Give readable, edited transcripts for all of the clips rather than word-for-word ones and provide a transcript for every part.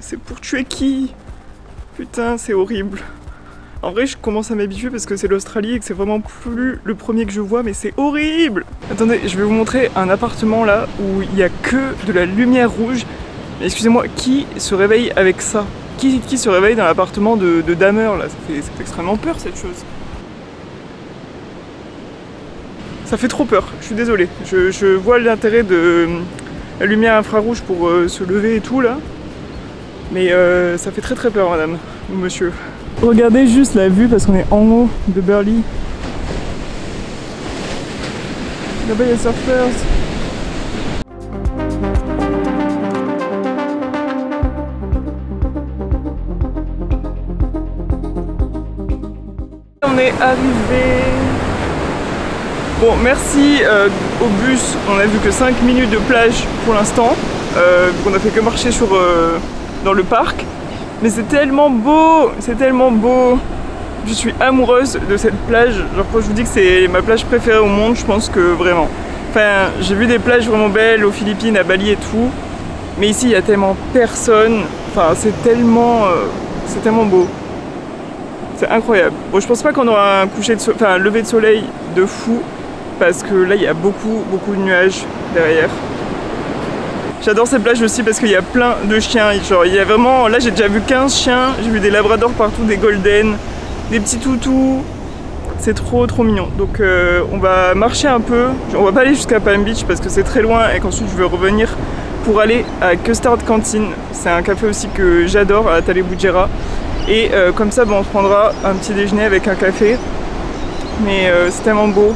C'est pour tuer qui? Putain, c'est horrible. En vrai, je commence à m'habituer parce que c'est l'Australie et que c'est vraiment plus le premier que je vois, mais c'est horrible. Attendez, je vais vous montrer un appartement là où il n'y a que de la lumière rouge. Mais excusez-moi, qui se réveille avec ça? Qui se réveille dans l'appartement de Dahmer là? Ça fait extrêmement peur cette chose. Ça fait trop peur, je suis désolée. Je vois l'intérêt de la lumière infrarouge pour se lever et tout là. Mais ça fait très peur madame ou monsieur. Regardez juste la vue parce qu'on est en haut de Burleigh. Là-bas il y a surfers. On est arrivé. Bon, merci au bus. On a vu que 5 minutes de plage pour l'instant. On a fait que marcher dans le parc. Mais c'est tellement beau, c'est tellement beau. Je suis amoureuse de cette plage. Genre quand je vous dis que c'est ma plage préférée au monde, je pense que vraiment. Enfin, j'ai vu des plages vraiment belles aux Philippines, à Bali et tout. Mais ici, il y a tellement personne. Enfin, c'est tellement beau. C'est incroyable. Bon, je pense pas qu'on aura un lever de soleil de fou. Parce que là, il y a beaucoup de nuages derrière. J'adore cette plage aussi parce qu'il y a plein de chiens. Genre, il y a vraiment... Là, j'ai déjà vu 15 chiens. J'ai vu des labradors partout, des golden, des petits toutous. C'est trop mignon. Donc, on va marcher un peu. On va pas aller jusqu'à Palm Beach parce que c'est très loin et qu'ensuite, je vais revenir pour aller à Custard Canteen. C'est un café aussi que j'adore à Talebujera. Et comme ça, on se prendra un petit déjeuner avec un café. Mais c'est tellement beau.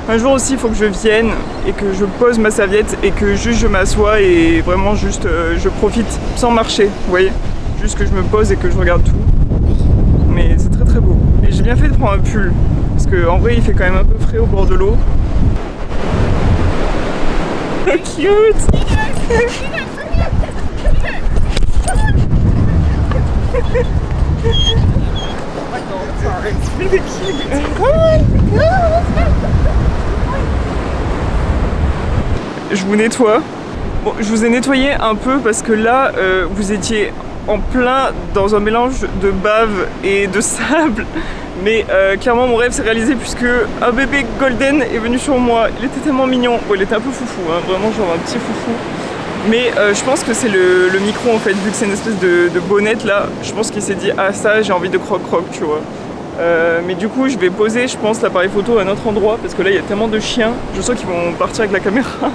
Un jour aussi, il faut que je vienne et que je pose ma serviette et que juste je m'assois et vraiment juste je profite sans marcher, vous voyez. Juste que je me pose et que je regarde tout. Mais c'est très beau. Et j'ai bien fait de prendre un pull parce qu'en vrai, il fait quand même un peu frais au bord de l'eau. Cute. Je vous nettoie. Bon, je vous ai nettoyé un peu parce que là, vous étiez en plein dans un mélange de bave et de sable. Mais clairement, mon rêve s'est réalisé puisque un bébé golden est venu sur moi. Il était tellement mignon. Bon, il était un peu foufou, hein, vraiment genre un petit foufou. Mais je pense que c'est le micro en fait, vu que c'est une espèce de bonnette là. Je pense qu'il s'est dit, ah ça, j'ai envie de croc-croc, tu vois. Mais du coup, je vais poser, je pense, l'appareil photo à un autre endroit parce que là, il y a tellement de chiens. Je sens qu'ils vont partir avec la caméra.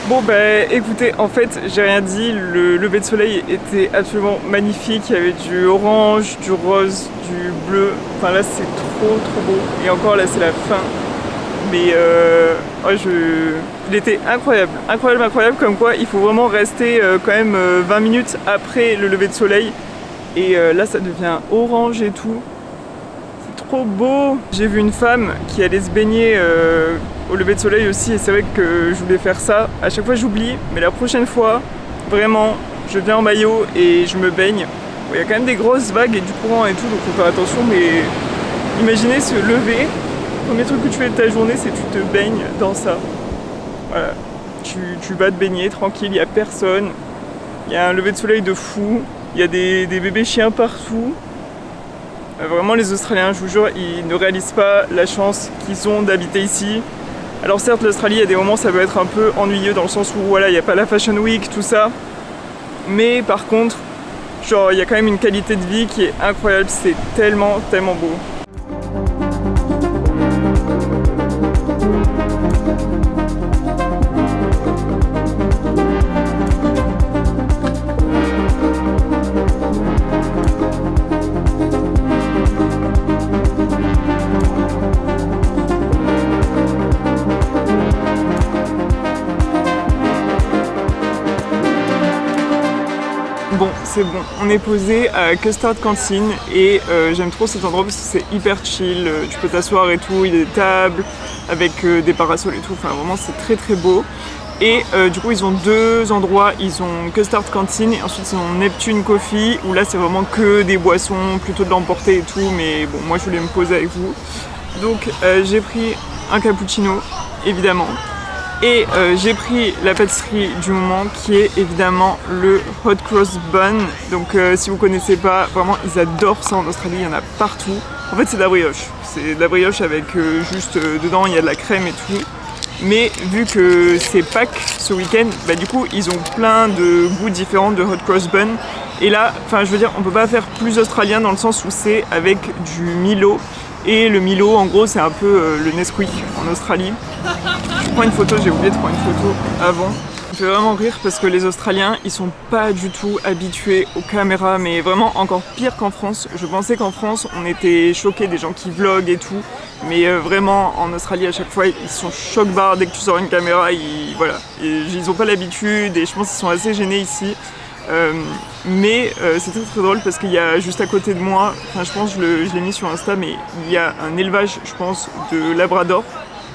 Bon ben écoutez, en fait j'ai rien dit, le lever de soleil était absolument magnifique, il y avait du orange, du rose, du bleu, enfin là c'est trop beau, et encore là c'est la fin, mais il était incroyable, comme quoi il faut vraiment rester quand même 20 minutes après le lever de soleil, et là ça devient orange et tout. Trop beau. J'ai vu une femme qui allait se baigner au lever de soleil aussi et c'est vrai que je voulais faire ça. À chaque fois j'oublie, mais la prochaine fois, vraiment, je viens en maillot et je me baigne. Bon, il y a quand même des grosses vagues et du courant et tout, donc faut faire attention, mais imaginez se lever, le premier truc que tu fais de ta journée c'est que tu te baignes dans ça. Voilà, tu vas te baigner tranquille, il n'y a personne, il y a un lever de soleil de fou, il y a des bébés chiens partout. Vraiment les Australiens, je vous jure, ils ne réalisent pas la chance qu'ils ont d'habiter ici. Alors certes l'Australie, il y a des moments ça peut être un peu ennuyeux dans le sens où voilà, il n'y a pas la Fashion Week, tout ça. Mais par contre, genre il y a quand même une qualité de vie qui est incroyable, c'est tellement beau. Bon, c'est bon, on est posé à Custard Canteen et j'aime trop cet endroit parce que c'est hyper chill, tu peux t'asseoir et tout, il y a des tables avec des parasols et tout, enfin vraiment c'est très très beau. Et du coup ils ont deux endroits, ils ont Custard Canteen et ensuite ils ont Neptune Coffee où là c'est vraiment que des boissons, plutôt de l'emporter et tout, mais bon moi je voulais me poser avec vous. Donc j'ai pris un cappuccino évidemment. Et j'ai pris la pâtisserie du moment qui est évidemment le Hot Cross Bun. Donc si vous connaissez pas, vraiment ils adorent ça en Australie, il y en a partout. En fait c'est de la brioche. C'est de la brioche avec juste dedans il y a de la crème et tout. Mais vu que c'est Pâques ce week-end, bah du coup ils ont plein de goûts différents de Hot Cross Bun. Et là, enfin je veux dire, on peut pas faire plus australien dans le sens où c'est avec du Milo. Et le Milo en gros c'est un peu le Nesquik en Australie. Je prends une photo, j'ai oublié de prendre une photo avant. Je vais vraiment rire parce que les Australiens ils sont pas du tout habitués aux caméras, mais vraiment encore pire qu'en France. Je pensais qu'en France on était choqués des gens qui vloguent et tout, mais vraiment en Australie à chaque fois ils sont choc-barres dès que tu sors une caméra, voilà. Et ils ont pas l'habitude et je pense qu'ils sont assez gênés ici. Mais c'est très drôle parce qu'il y a juste à côté de moi, enfin je pense que je l'ai mis sur Insta, mais il y a un élevage je pense de Labrador.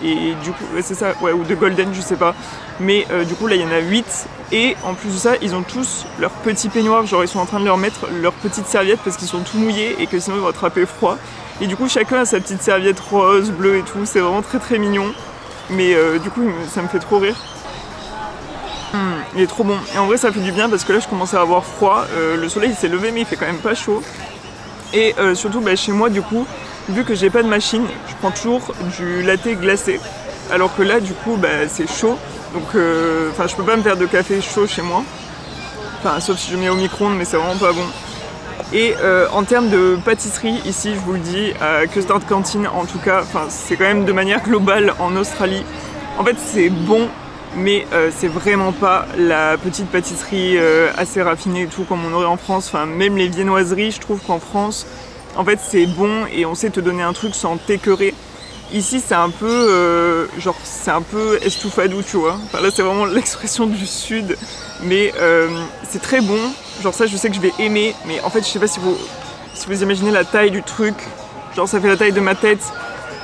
Et du coup, c'est ça, ouais, ou de Golden, je sais pas. Mais du coup, là, il y en a 8. Et en plus de ça, ils ont tous leurs petits peignoirs. Genre, ils sont en train de leur mettre leurs petites serviettes parce qu'ils sont tout mouillés et que sinon, ils vont attraper froid. Et du coup, chacun a sa petite serviette rose, bleue et tout. C'est vraiment très très mignon. Mais du coup, ça me fait trop rire. Il est trop bon. Et en vrai, ça fait du bien parce que là, je commençais à avoir froid. Le soleil s'est levé, mais il fait quand même pas chaud. Et surtout, bah, chez moi, du coup, vu que j'ai pas de machine, je prends toujours du latte glacé. Alors que là, du coup, bah, c'est chaud. Donc, je peux pas me faire de café chaud chez moi. Enfin, sauf si je mets au micro-ondes, mais c'est vraiment pas bon. Et en termes de pâtisserie, ici, je vous le dis, à Custard Canteen, en tout cas, c'est quand même de manière globale en Australie. En fait, c'est bon, mais c'est vraiment pas la petite pâtisserie assez raffinée et tout, comme on aurait en France. Enfin, même les viennoiseries, je trouve qu'en France, en fait, c'est bon et on sait te donner un truc sans t'écœurer. Ici, c'est un peu, c'est un peu estouffadou, tu vois. Enfin, là, c'est vraiment l'expression du sud, mais c'est très bon. Genre ça, je sais que je vais aimer, mais en fait, je sais pas si vous imaginez la taille du truc. Genre, ça fait la taille de ma tête.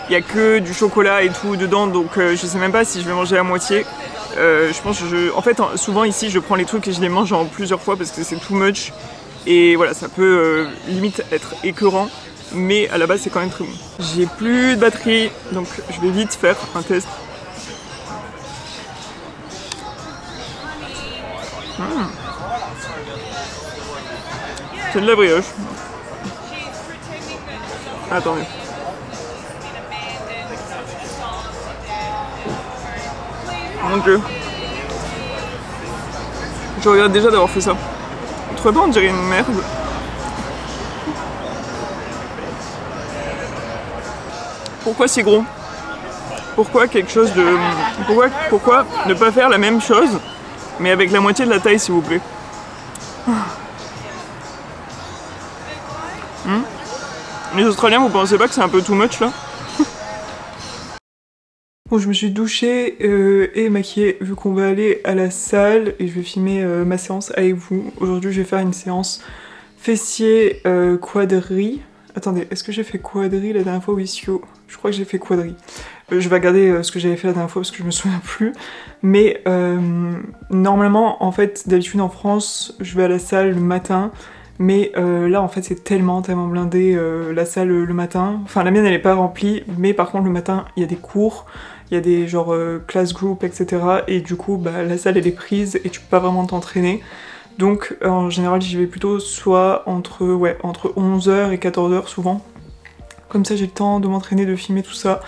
Il y a que du chocolat et tout dedans, donc je sais même pas si je vais manger à moitié. Je pense que en fait, souvent ici, je prends les trucs et je les mange en plusieurs fois parce que c'est too much. Et voilà, ça peut limite être écœurant, mais à la base c'est quand même très bon. J'ai plus de batterie, donc je vais vite faire un test. C'est de la brioche. Attendez. Mon Dieu. Je regrette déjà d'avoir fait ça. Vous trouvez pas, on dirait une merde. Pourquoi si gros? Pourquoi quelque chose de... Pourquoi ne pas faire la même chose, mais avec la moitié de la taille, s'il vous plaît? Les Australiens, vous pensez pas que c'est un peu too much, là? Bon, je me suis douchée et maquillée vu qu'on va aller à la salle et je vais filmer ma séance avec vous. Aujourd'hui, je vais faire une séance fessier quadri. Attendez, est-ce que j'ai fait quadri la dernière fois ou ischio? Je crois que j'ai fait quadri. Je vais regarder ce que j'avais fait la dernière fois parce que je me souviens plus. Mais normalement, en fait, d'habitude en France, je vais à la salle le matin. Mais là en fait c'est tellement blindé la salle le matin. Enfin la mienne elle est pas remplie, mais par contre le matin il y a des cours, il y a des genre class group etc. Et du coup bah, la salle elle est prise et tu peux pas vraiment t'entraîner. Donc en général j'y vais plutôt soit entre 11h et 14h souvent. Comme ça j'ai le temps de m'entraîner, de filmer tout ça.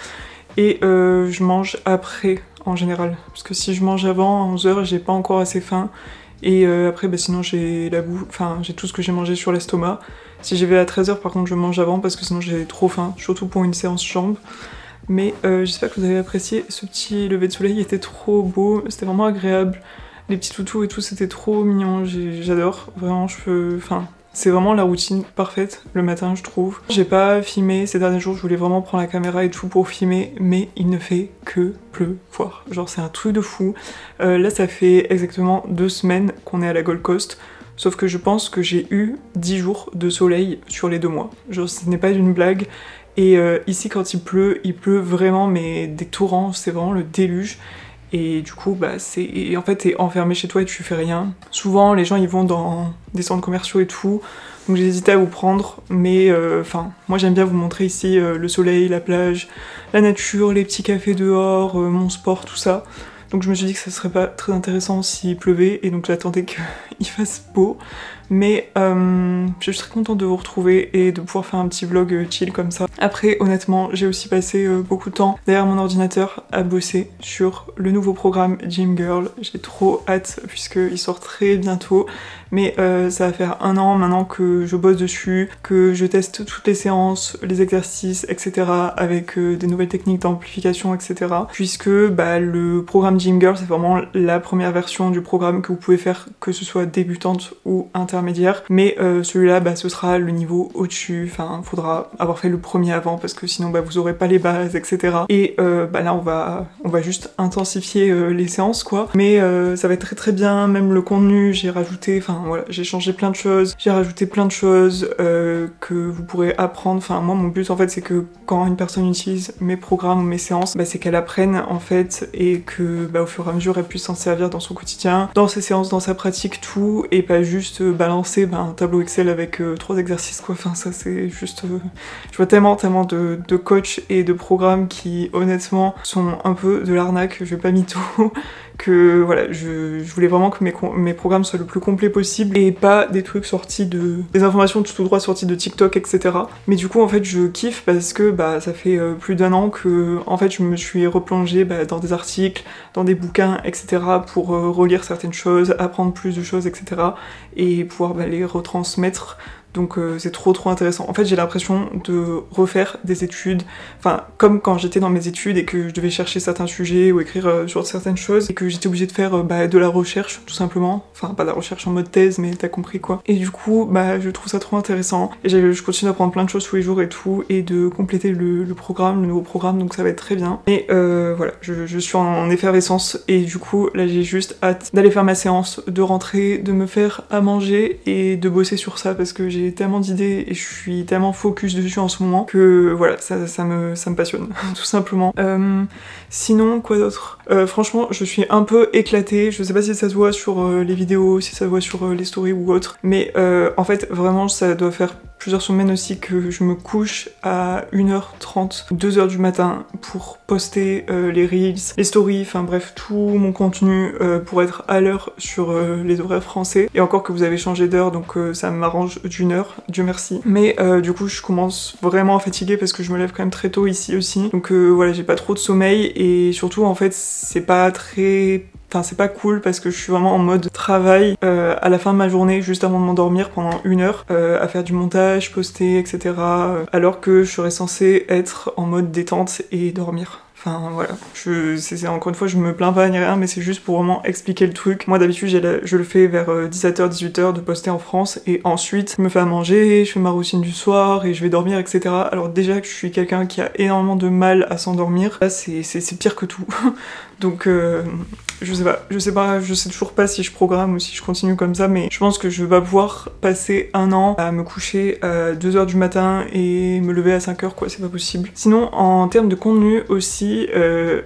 Et je mange après en général. Parce que si je mange avant à 11h j'ai pas encore assez faim. Et après bah, sinon j'ai la bouffe, enfin j'ai tout ce que j'ai mangé sur l'estomac. Si j'y vais à 13h par contre je mange avant parce que sinon j'ai trop faim, surtout pour une séance jambes. Mais j'espère que vous avez apprécié ce petit lever de soleil, il était trop beau, c'était vraiment agréable. Les petits toutous et tout c'était trop mignon, j'adore, vraiment c'est vraiment la routine parfaite le matin je trouve. J'ai pas filmé ces derniers jours, je voulais vraiment prendre la caméra et tout pour filmer, mais il ne fait que pleuvoir. Genre c'est un truc de fou. Là ça fait exactement 2 semaines qu'on est à la Gold Coast, Sauf que je pense que j'ai eu 10 jours de soleil sur les 2 mois. Genre ce n'est pas une blague. Et ici quand il pleut vraiment mais des torrents, c'est vraiment le déluge. Et du coup bah en fait t'es enfermé chez toi et tu fais rien. Souvent les gens ils vont dans des centres commerciaux et tout. Donc j'ai hésité à vous prendre, mais enfin moi j'aime bien vous montrer ici le soleil, la plage, la nature, les petits cafés dehors, mon sport, tout ça. Donc je me suis dit que ça serait pas très intéressant s'il pleuvait et donc j'attendais qu'il fasse beau. Mais je suis très contente de vous retrouver et de pouvoir faire un petit vlog chill comme ça. Après honnêtement j'ai aussi passé beaucoup de temps derrière mon ordinateur à bosser sur le nouveau programme Gym Girl. J'ai trop hâte puisqu'il sort très bientôt. Mais ça va faire 1 an maintenant que je bosse dessus, que je teste toutes les séances, les exercices, etc. avec des nouvelles techniques d'amplification, etc. Puisque bah, le programme Gym Girl c'est vraiment la première version du programme que vous pouvez faire, que ce soit débutante ou intermédiaire. Mais celui-là bah, ce sera le niveau au-dessus, enfin faudra avoir fait le premier avant parce que sinon bah, vous aurez pas les bases, etc. Et bah, là on va juste intensifier les séances quoi. Mais ça va être très très bien, même le contenu j'ai rajouté, enfin voilà, j'ai changé plein de choses, j'ai rajouté plein de choses que vous pourrez apprendre. Enfin moi mon but en fait c'est que quand une personne utilise mes programmes ou mes séances, bah, c'est qu'elle apprenne en fait et que bah, au fur et à mesure elle puisse s'en servir dans son quotidien, dans ses séances, dans sa pratique, tout, et pas juste balancer bah, un tableau Excel avec 3 exercices quoi. Enfin ça c'est juste... je vois tellement de coachs et de programmes qui honnêtement sont un peu de l'arnaque, je vais pas mytho. Que voilà, je voulais vraiment que mes programmes soient le plus complets possible et pas des trucs sortis des informations tout droit sorties de TikTok, etc. Mais du coup en fait je kiffe parce que bah ça fait plus d'1 an que en fait je me suis replongée bah, dans des articles, dans des bouquins, etc. pour relire certaines choses, apprendre plus de choses, etc. et pouvoir bah, les retransmettre. Donc c'est trop intéressant. En fait j'ai l'impression de refaire des études, enfin comme quand j'étais dans mes études et que je devais chercher certains sujets ou écrire sur certaines choses et que j'étais obligée de faire bah, de la recherche tout simplement, enfin pas de la recherche en mode thèse mais t'as compris quoi. Et du coup bah je trouve ça trop intéressant et je continue d'apprendre plein de choses tous les jours et tout et de compléter le programme, le nouveau programme, donc ça va être très bien. Et voilà, je suis en effervescence et du coup là j'ai juste hâte d'aller faire ma séance, de rentrer, de me faire à manger et de bosser sur ça parce que j'ai tellement d'idées et je suis tellement focus dessus en ce moment que voilà, ça me passionne tout simplement. Sinon quoi d'autre, franchement je suis un peu éclatée, je sais pas si ça se voit sur les vidéos, si ça se voit sur les stories ou autre, mais en fait vraiment ça doit faire plusieurs semaines aussi que je me couche à 1h30, 2h du matin pour poster les reels, les stories, enfin bref tout mon contenu pour être à l'heure sur les horaires français. Et encore que vous avez changé d'heure donc ça m'arrange d'1 heure, Dieu merci. Mais du coup je commence vraiment à fatiguer parce que je me lève quand même très tôt ici aussi. Donc voilà, j'ai pas trop de sommeil et surtout en fait c'est pas très... Enfin c'est pas cool parce que je suis vraiment en mode travail à la fin de ma journée juste avant de m'endormir pendant 1 heure à faire du montage, poster, etc. Alors que je serais censée être en mode détente et dormir. Enfin voilà, encore une fois je me plains pas ni rien mais c'est juste pour vraiment expliquer le truc. Moi d'habitude je le fais vers 17h, 18h de poster en France et ensuite je me fais à manger, je fais ma routine du soir et je vais dormir, etc. Alors déjà que je suis quelqu'un qui a énormément de mal à s'endormir, là c'est pire que tout. Donc je sais toujours pas si je programme ou si je continue comme ça, mais je pense que je vais pas pouvoir passer 1 an à me coucher à 2h du matin et me lever à 5h quoi, c'est pas possible. Sinon en termes de contenu aussi,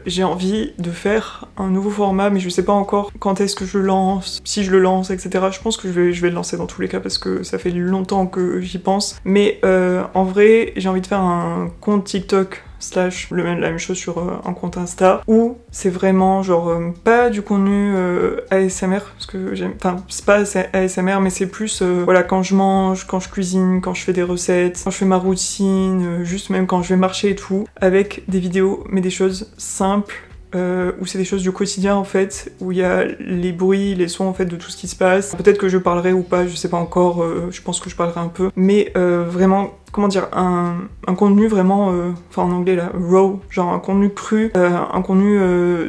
j'ai envie de faire un nouveau format mais je sais pas encore quand est-ce que je le lance, si je le lance, etc. Je pense que je vais le lancer dans tous les cas parce que ça fait longtemps que j'y pense. Mais en vrai j'ai envie de faire un compte TikTok / la même chose sur un compte Insta où c'est vraiment genre pas du contenu ASMR parce que j'aime, enfin c'est pas ASMR mais c'est plus voilà quand je mange, quand je cuisine, quand je fais des recettes, quand je fais ma routine, juste même quand je vais marcher et tout, avec des vidéos mais des choses simples. Où c'est des choses du quotidien en fait, où il y a les bruits, les sons en fait de tout ce qui se passe. Peut-être que je parlerai ou pas, je sais pas encore, je pense que je parlerai un peu, mais vraiment comment dire, un contenu vraiment, enfin en anglais là, raw, genre un contenu cru, un contenu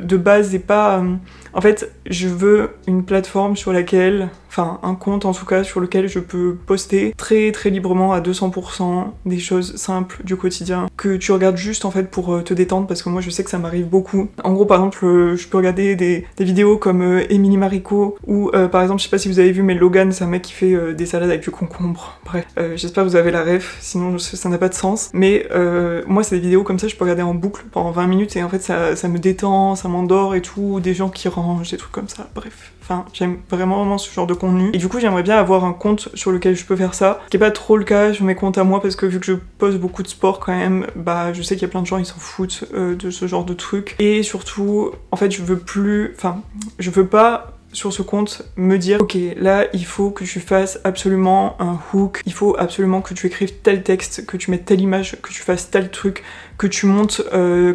de base et pas... en fait, je veux une plateforme sur laquelle, enfin un compte en tout cas, sur lequel je peux poster très très librement à 200% des choses simples du quotidien, que tu regardes juste en fait pour te détendre, parce que moi je sais que ça m'arrive beaucoup. En gros par exemple, je peux regarder des vidéos comme Émilie Marico, ou par exemple, je sais pas si vous avez vu, mais Logan, c'est un mec qui fait des salades avec du concombre. Bref, j'espère que vous avez la ref, sinon ça n'a pas de sens. Mais moi c'est des vidéos comme ça, je peux regarder en boucle pendant 20 minutes et en fait ça me détend, ça m'endort et tout, des gens qui rangent, des trucs comme ça, bref. Enfin, j'aime vraiment ce genre de contenu. Et du coup, j'aimerais bien avoir un compte sur lequel je peux faire ça. Ce qui est pas trop le cas sur mes comptes à moi, parce que vu que je poste beaucoup de sport quand même, bah je sais qu'il y a plein de gens, ils s'en foutent de ce genre de trucs. Et surtout, en fait, je veux pas sur ce compte me dire ok, là il faut que tu fasses absolument un hook, il faut absolument que tu écrives tel texte, que tu mettes telle image, que tu fasses tel truc, que tu montes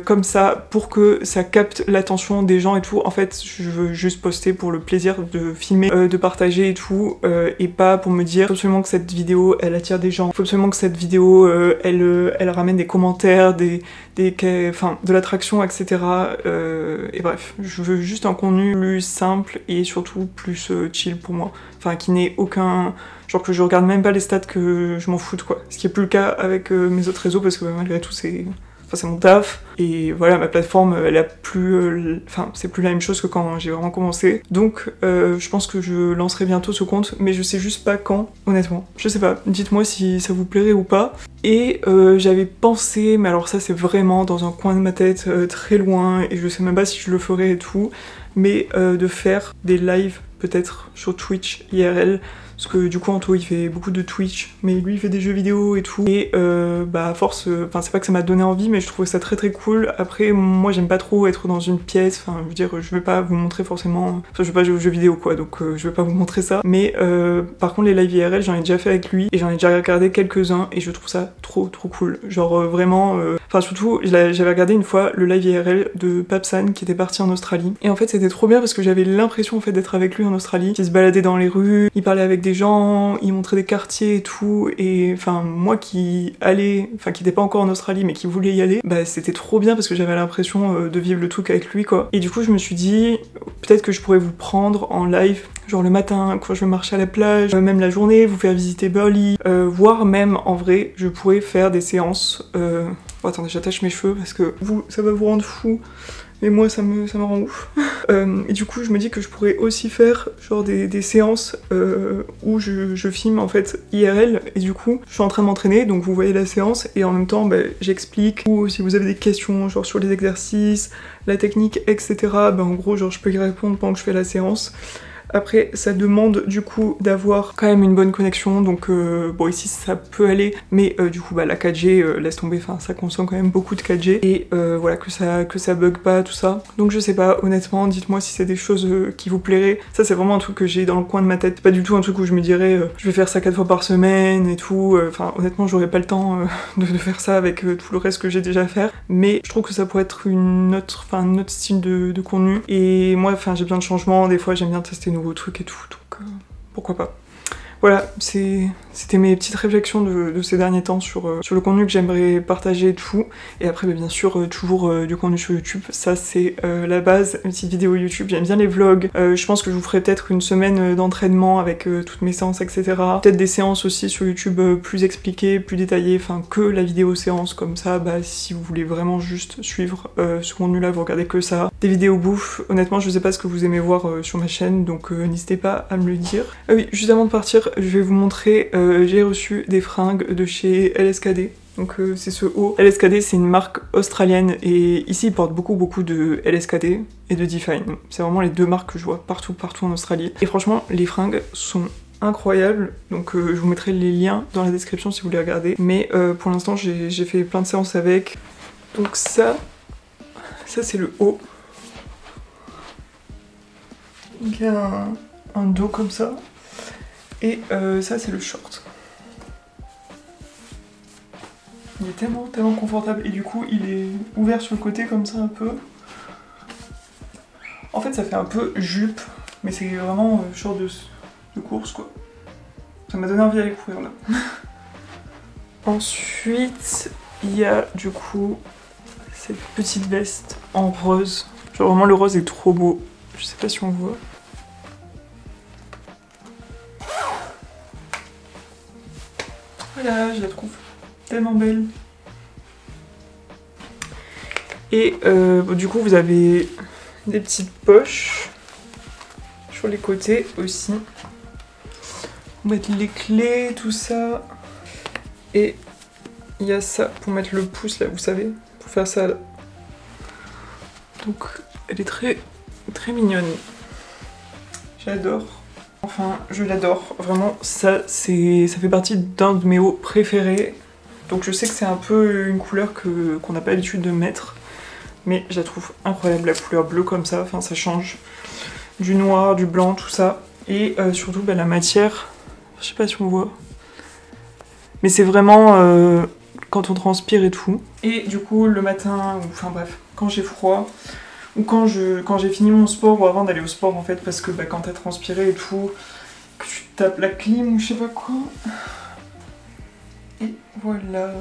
comme ça pour que ça capte l'attention des gens et tout. En fait, je veux juste poster pour le plaisir de filmer, de partager et tout, et pas pour me dire faut absolument que cette vidéo elle attire des gens, faut absolument que cette vidéo elle ramène des commentaires, enfin de l'attraction, etc. Et bref, je veux juste un contenu plus simple et surtout plus chill pour moi, enfin qui n'ait aucun... genre que je regarde même pas les stats, que je m'en foute quoi. Ce qui est plus le cas avec mes autres réseaux, parce que malgré tout c'est mon taf, et voilà, ma plateforme elle a plus... enfin c'est plus la même chose que quand j'ai vraiment commencé, donc je pense que je lancerai bientôt ce compte, mais je sais juste pas quand, honnêtement. Je sais pas, dites-moi si ça vous plairait ou pas. Et j'avais pensé, mais alors ça c'est vraiment dans un coin de ma tête très loin, et je sais même pas si je le ferai et tout, mais de faire des lives peut-être sur Twitch IRL, parce que du coup Anto il fait beaucoup de Twitch, mais lui il fait des jeux vidéo et tout, et bah à force, enfin c'est pas que ça m'a donné envie, mais je trouvais ça très très cool. Après moi j'aime pas trop être dans une pièce, enfin je veux dire je vais pas vous montrer forcément, enfin je vais pas jouer aux jeux vidéo quoi, donc je vais pas vous montrer ça, mais par contre les lives IRL j'en ai déjà fait avec lui, et j'en ai déjà regardé quelques-uns, et je trouve ça trop cool, genre vraiment, enfin surtout j'avais regardé une fois le live IRL de Papsan qui était parti en Australie, et en fait c'était trop bien parce que j'avais l'impression en fait d'être avec lui en Australie, il se baladait dans les rues, il parlait avec des gens, il montrait des quartiers et tout, et enfin moi qui allais, enfin qui n'était pas encore en Australie mais qui voulait y aller, bah c'était trop bien parce que j'avais l'impression de vivre le truc avec lui quoi. Et du coup je me suis dit peut-être que je pourrais vous prendre en live, genre le matin quand je vais marcher à la plage, même la journée, vous faire visiter Burleigh, voire même en vrai je pourrais faire des séances, oh, attendez j'attache mes cheveux parce que vous ça va vous rendre fou, mais moi ça me rend ouf. Et du coup je me dis que je pourrais aussi faire genre des séances où je filme en fait IRL, et du coup je suis en train de m'entraîner, donc vous voyez la séance et en même temps bah, j'explique, ou si vous avez des questions genre sur les exercices, la technique, etc. Bah en gros genre je peux y répondre pendant que je fais la séance. Après ça demande du coup d'avoir quand même une bonne connexion, donc bon ici ça peut aller, mais du coup bah la 4G laisse tomber, enfin ça consomme quand même beaucoup de 4G, et voilà que ça bug pas tout ça. Donc je sais pas, honnêtement dites-moi si c'est des choses qui vous plairaient. Ça c'est vraiment un truc que j'ai dans le coin de ma tête, pas du tout un truc où je me dirais je vais faire ça 4 fois par semaine et tout, enfin honnêtement j'aurais pas le temps de faire ça avec tout le reste que j'ai déjà à faire, mais je trouve que ça pourrait être un autre style de contenu, et moi enfin j'ai besoin de changement, des fois j'aime bien tester nouveaux trucs et tout, donc pourquoi pas. Voilà, c'était mes petites réflexions de ces derniers temps sur le contenu que j'aimerais partager et tout. Et après, bah, bien sûr, toujours du contenu sur YouTube, ça c'est la base, une petite vidéo YouTube. J'aime bien les vlogs, je pense que je vous ferai peut-être une semaine d'entraînement avec toutes mes séances, etc. Peut-être des séances aussi sur YouTube plus expliquées, plus détaillées, enfin que la vidéo séance, comme ça, bah si vous voulez vraiment juste suivre ce contenu-là, vous regardez que ça. Des vidéos bouffe, honnêtement, je sais pas ce que vous aimez voir sur ma chaîne, donc n'hésitez pas à me le dire. Ah oui, juste avant de partir, je vais vous montrer, j'ai reçu des fringues de chez LSKD. Donc c'est ce haut. LSKD c'est une marque australienne, et ici ils portent beaucoup de LSKD et de Define. C'est vraiment les deux marques que je vois partout en Australie. Et franchement les fringues sont incroyables, donc je vous mettrai les liens dans la description si vous voulez regarder. Mais pour l'instant j'ai fait plein de séances avec. Donc ça c'est le haut. Donc il y a un dos comme ça. Et ça c'est le short. Il est tellement confortable, et du coup il est ouvert sur le côté comme ça un peu. En fait ça fait un peu jupe, mais c'est vraiment short de course quoi. Ça m'a donné envie d'aller courir là. Ensuite, il y a du coup cette petite veste en rose. Genre vraiment le rose est trop beau. Je sais pas si on voit. Voilà, je la trouve tellement belle. Et bon, du coup vous avez des petites poches sur les côtés aussi. Pour mettre les clés, tout ça. Et il y a ça pour mettre le pouce là, vous savez, pour faire ça là. Donc elle est très mignonne. J'adore. Enfin, je l'adore. Vraiment, ça fait partie d'un de mes hauts préférés. Donc je sais que c'est un peu une couleur qu'on n'a pas l'habitude de mettre. Mais je la trouve incroyable, la couleur bleue comme ça. Enfin, ça change du noir, du blanc, tout ça. Et surtout, bah, la matière, je sais pas si on voit. Mais c'est vraiment quand on transpire et tout. Et du coup, le matin, ou enfin bref, quand j'ai froid, ou quand j'ai fini mon sport, ou avant d'aller au sport en fait, parce que bah, quand t'as transpiré et tout, que tu tapes la clim ou je sais pas quoi. Et voilà.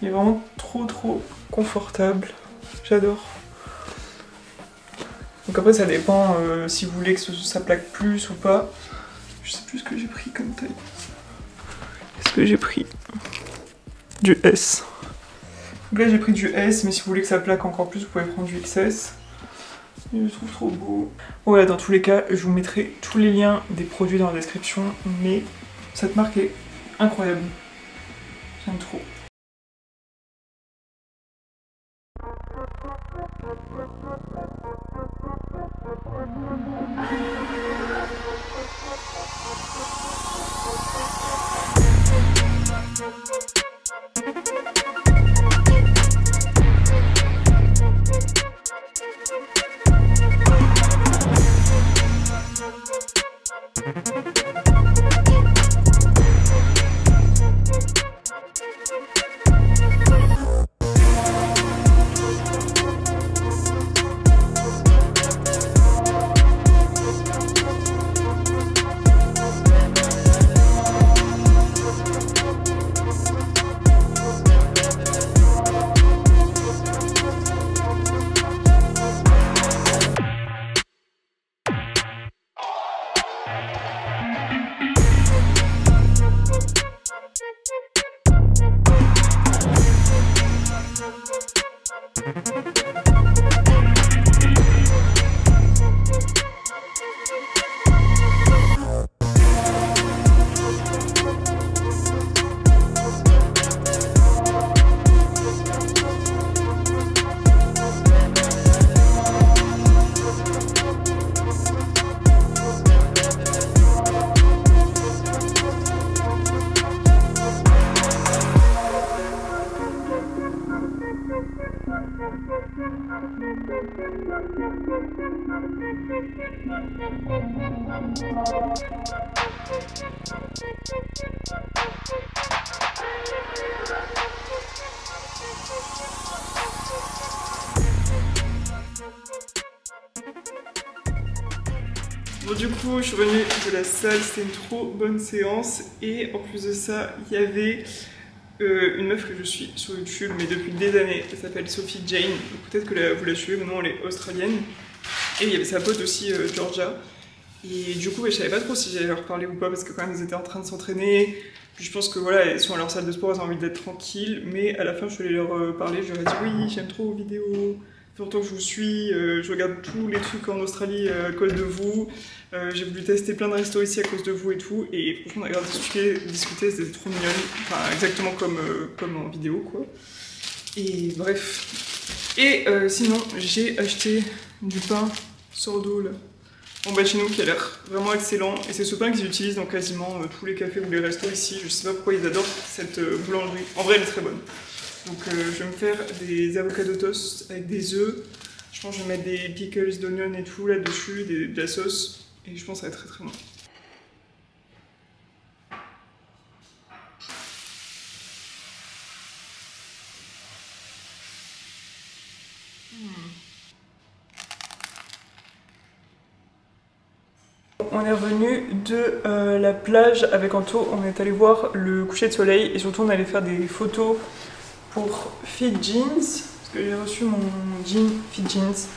Il est vraiment trop confortable. J'adore. Donc après ça dépend si vous voulez que ça plaque plus ou pas. Je sais plus ce que j'ai pris comme taille. Est-ce que j'ai pris du S? Donc là j'ai pris du S, mais si vous voulez que ça plaque encore plus, vous pouvez prendre du XS. Je le trouve trop beau. Voilà, dans tous les cas, je vous mettrai tous les liens des produits dans la description, mais cette marque est incroyable. J'aime trop. Bon du coup je suis revenue de la salle, c'était une trop bonne séance et en plus de ça il y avait une meuf que je suis sur YouTube mais depuis des années, elle s'appelle Sophie Jane, peut-être que vous la suivez, maintenant elle est australienne et il y avait sa pote aussi Georgia et du coup je savais pas trop si j'allais leur parler ou pas parce que quand même ils étaient en train de s'entraîner, puis je pense que voilà elles sont à leur salle de sport, elles ont envie d'être tranquilles mais à la fin je suis allée leur parler, je leur ai dit oui j'aime trop vos vidéos. Ça fait longtemps que je vous suis, je regarde tous les trucs en Australie à cause de vous. J'ai voulu tester plein de restos ici à cause de vous et tout. Et franchement, on a grave discuté, c'était trop mignon. Enfin, exactement comme en vidéo, quoi. Et bref. Et sinon, j'ai acheté du pain sourdough, là, en bas de chez nous, qui a l'air vraiment excellent. Et c'est ce pain qu'ils utilisent dans quasiment tous les cafés ou les restos ici. Je sais pas pourquoi ils adorent cette boulangerie. En vrai, elle est très bonne. Donc je vais me faire des avocado toast avec des œufs. Je pense que je vais mettre des pickles d'oignon et tout là-dessus, de la sauce. Et je pense que ça va être très bon. On est revenu revenu de la plage avec Anto, on est allé voir le coucher de soleil et surtout on allait faire des photos pour Fit Jeans, parce que j'ai reçu mon jean Fit Jeans.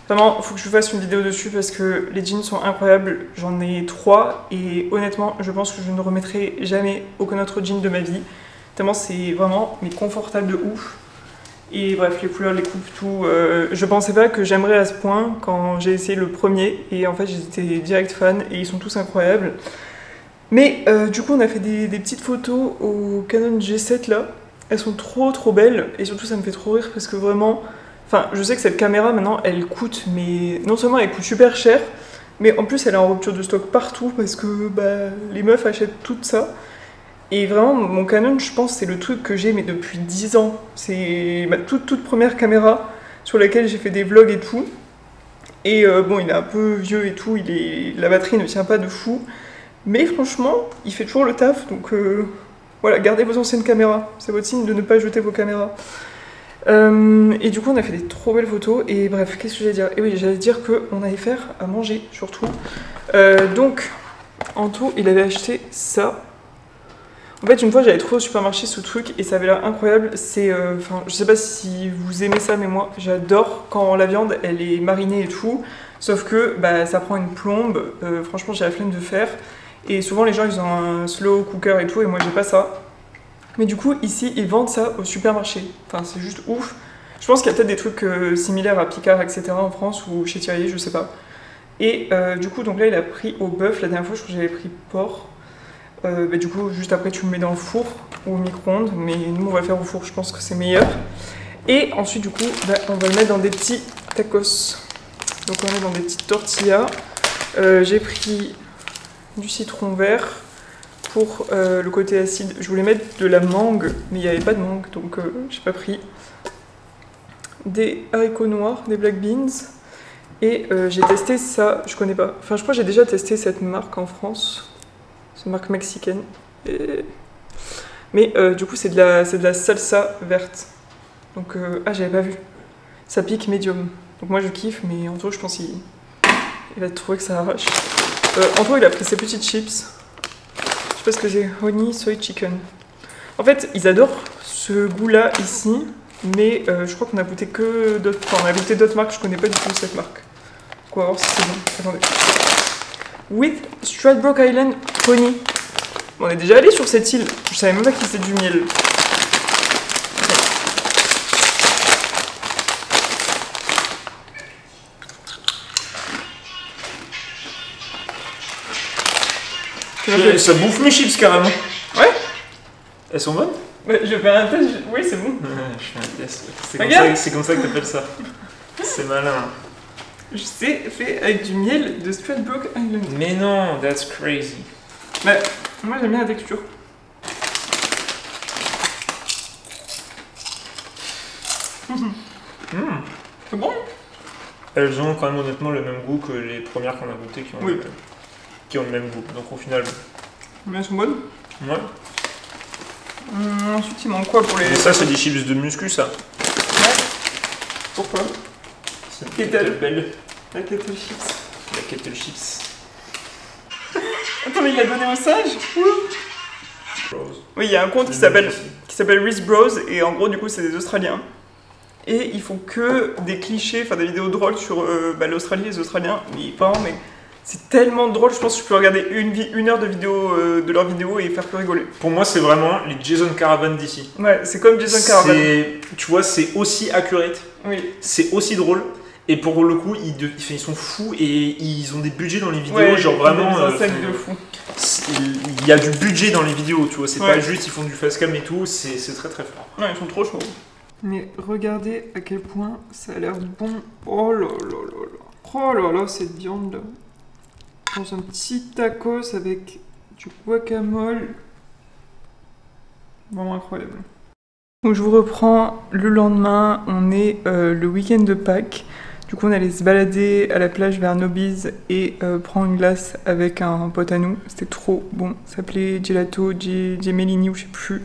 Vraiment, il faut que je vous fasse une vidéo dessus parce que les jeans sont incroyables, j'en ai 3 et honnêtement, je pense que je ne remettrai jamais aucun autre jean de ma vie. Tellement c'est vraiment mais confortable de ouf. Et bref, les couleurs, les coupes, tout. Je pensais pas que j'aimerais à ce point quand j'ai essayé le premier. Et en fait, j'étais direct fan et ils sont tous incroyables. Mais du coup, on a fait des petites photos au Canon G7 là. Elles sont trop belles. Et surtout, ça me fait trop rire parce que vraiment... Enfin, je sais que cette caméra maintenant, elle coûte, mais non seulement elle coûte super cher, mais en plus elle est en rupture de stock partout parce que bah, les meufs achètent tout ça. Et vraiment, mon Canon, je pense, c'est le truc que j'ai mais depuis 10 ans. C'est ma toute première caméra sur laquelle j'ai fait des vlogs et tout. Et bon, il est un peu vieux et tout, la batterie ne tient pas de fou. Mais franchement, il fait toujours le taf, donc voilà, gardez vos anciennes caméras. C'est votre signe de ne pas jeter vos caméras. Et du coup, on a fait des trop belles photos. Et bref, qu'est-ce que j'allais dire? Et oui, j'allais dire qu'on allait faire à manger, surtout. Donc, Anto, il avait acheté ça. En fait, une fois, j'avais trouvé au supermarché ce truc et ça avait l'air incroyable. C'est, enfin, je sais pas si vous aimez ça, mais moi, j'adore quand la viande, elle est marinée et tout. Sauf que, bah, ça prend une plombe. Franchement, j'ai la flemme de faire. Et souvent, les gens, ils ont un slow cooker et tout, et moi, j'ai pas ça. Mais du coup, ici, ils vendent ça au supermarché. Enfin, c'est juste ouf. Je pense qu'il y a peut-être des trucs similaires à Picard, etc. en France ou chez Thierry, je sais pas. Et du coup, donc là, il a pris au bœuf. La dernière fois, je crois que j'avais pris porc. Bah, du coup, juste après, tu le mets dans le four ou au micro-ondes. Mais nous, on va le faire au four, je pense que c'est meilleur. Et ensuite, du coup, bah, on va le mettre dans des petits tacos. Donc, on va le mettre dans des petites tortillas. J'ai pris du citron vert pour le côté acide. Je voulais mettre de la mangue, mais il n'y avait pas de mangue, donc j'ai pas pris. Des haricots noirs, des black beans. Et j'ai testé ça, je connais pas. Enfin, je crois que j'ai déjà testé cette marque en France. C'est une marque mexicaine. Et... Mais du coup, c'est de la salsa verte. Donc, ah, j'avais pas vu. Ça pique médium. Donc moi, je kiffe, mais Anto, je pense qu'il va trouver que ça arrache. Anto, il a pris ses petites chips. Je sais pas ce que c'est. Honey Soy Chicken. En fait, ils adorent ce goût-là ici. Mais je crois qu'on a goûté que d'autres... Enfin, on a goûté d'autres marques. Je connais pas du tout cette marque. On va voir si c'est bon. Attendez. With Stradbroke Island Honey. On est déjà allé sur cette île. Je savais même pas qu'il c'était du miel. Ça bouffe mes chips carrément. Ouais. Elles sont bonnes? Ouais, je fais un test. Oui, c'est bon. Je fais un test. C'est Regarde. comme ça que t'appelles ça. C'est malin. Je sais, fait avec du miel de Stradbroke Island. Mais non, that's crazy. Bah, moi j'aime bien la texture. C'est bon? Elles ont quand même honnêtement le même goût que les premières qu'on a goûtées qui ont le même goût. Donc au final. Mais elles sont bonnes. Ouais. Ensuite, il manque quoi pour les. Et ça, c'est des chips de muscu, ça. Ouais. Pourquoi? C'est une kettlebell. La kettle chips. La kettle chips. Attends, mais il l'a donné au sage? Bros. Oui, il y a un compte qui s'appelle Reese Bros et en gros, du coup, c'est des Australiens. Et ils font que des clichés, enfin des vidéos drôles sur l'Australie et les Australiens. Mais vraiment, mais c'est tellement drôle, je pense que je peux regarder une heure de vidéo de leurs vidéos et faire que rigoler. Pour moi, c'est vraiment les Jason Caravan d'ici. Ouais, c'est comme Jason Caravan. Tu vois, c'est aussi accurate. Oui. C'est aussi drôle. Et pour le coup, ils sont fous et ils ont des budgets dans les vidéos, ouais, genre vraiment. De fou. Il y a du budget dans les vidéos, tu vois. C'est ouais. pas juste ils font du facecam et tout, c'est très très fort. Ouais, ils sont trop chauds. Mais regardez à quel point ça a l'air bon. Oh là là là là. Oh là là, cette viande là. Dans un petit tacos avec du guacamole. Vraiment incroyable. Donc je vous reprends le lendemain. On est le week-end de Pâques. Du coup, on allait se balader à la plage vers Nobis et prendre une glace avec un pote à nous. C'était trop bon. Ça s'appelait Gelato Gemelini ou je sais plus.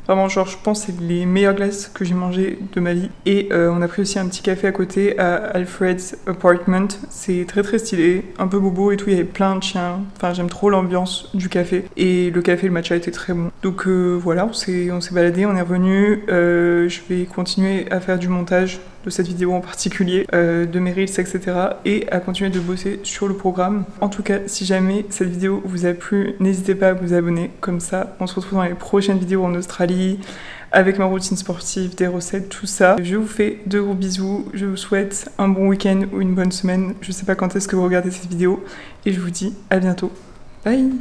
Vraiment, genre, je pense que c'est les meilleures glaces que j'ai mangées de ma vie. Et on a pris aussi un petit café à côté à Alfred's Apartment. C'est très très stylé, un peu bobo et tout, il y avait plein de chiens. Enfin, j'aime trop l'ambiance du café. Et le café, le matcha était très bon. Donc voilà, on s'est baladé, on est revenu. Je vais continuer à faire du montage de cette vidéo en particulier, de mes reels, etc. et à continuer de bosser sur le programme. En tout cas, si jamais cette vidéo vous a plu, n'hésitez pas à vous abonner, comme ça on se retrouve dans les prochaines vidéos en Australie, avec ma routine sportive, des recettes, tout ça. Je vous fais de gros bisous, je vous souhaite un bon week-end ou une bonne semaine, je sais pas quand est-ce que vous regardez cette vidéo, et je vous dis à bientôt. Bye!